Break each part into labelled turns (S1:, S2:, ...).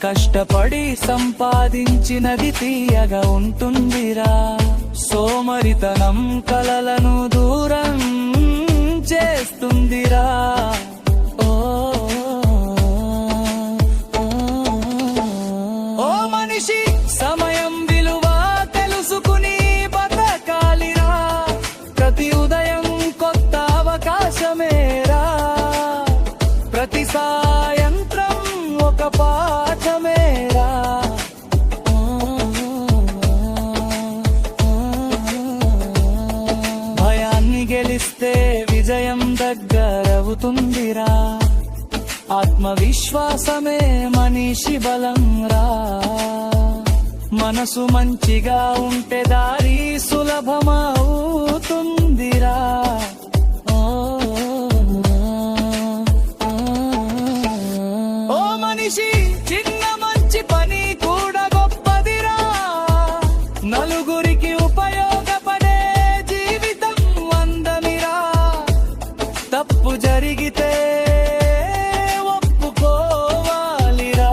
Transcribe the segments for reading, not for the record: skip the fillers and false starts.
S1: కష్టపడి సంపాదించినది తీయగా ఉంటుందిరా. సోమరితనం కలలను దూరం చేస్తుందిరా. ఓ మనిషి, సమయం విలువ తెలుసుకుని బతకాలిరా. ప్రతి ఉదయం కొత్త అవకాశమేరా. ప్రతి సాయంత్రం ఒక పాఠమేరా. భయాన్ని గెలిస్తే విజయం దగ్గరవుతుందిరా. ఆత్మవిశ్వాసమే మనిషి బలం రా. మనసు మంచిగా ఉంటే దారి సులభమవుతుందిరా. ఓ మనిషి, చిన్న మంచి పని కూడా గొప్పదిరా. నలుగురికి ఉపయోగపడే జీవితం అందమిరా. తప్పు జరిగితే ఒప్పుకోవాలిరా.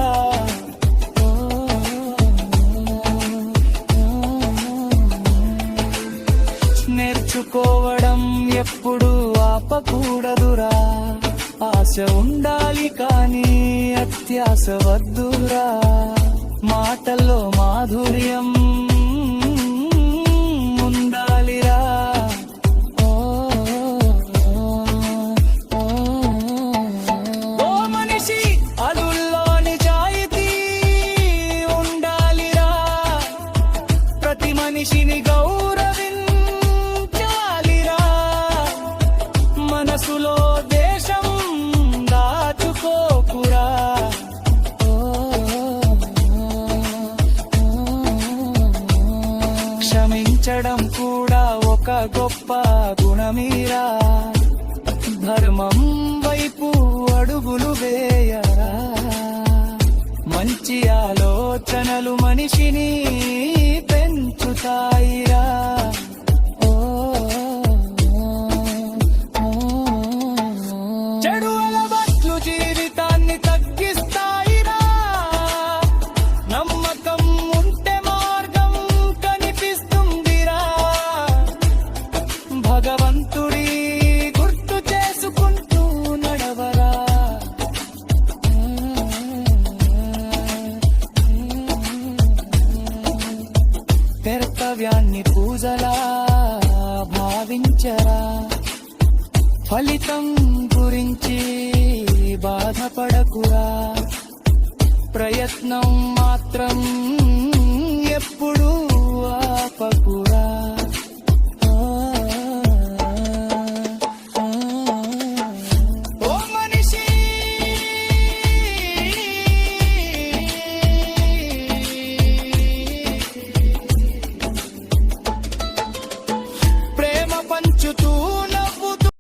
S1: నేర్చుకోవడం ఎప్పుడు ఆపకూడదురా. ఆశ ఉండాలి కానీ అత్యాశ వద్దురా. మాటల్లో మాధుర్యం ఉండాలిరా. ఓ మనిషి, అదుల్లో నిజాయితీ ఉండాలిరా. ప్రతి మనిషిని గౌరవించాలిరా. మనసులో దేశం దాచుకోకురా. క్షమించడం కూడా ఒక గొప్ప గుణమీరా. ధర్మం వైపు అడుగులు వేయరా. మంచి ఆలోచనలు మనిషిని పెంచుతాయిరా. చెడు అలవాట్లు జీవితాన్ని తగ్గిస్తాయిరా. నమ్మకం ఉంటే మార్గం కనిపిస్తుందిరా. భగవంతుడి గుర్తు చేసుకుంటూ నడవరా. కర్తవ్యాన్ని పూజలా భావించరా. ఫలితం గురించి బాధపడకురా. ప్రయత్నం మాత్రం ఎప్పుడూ ఆపకురా.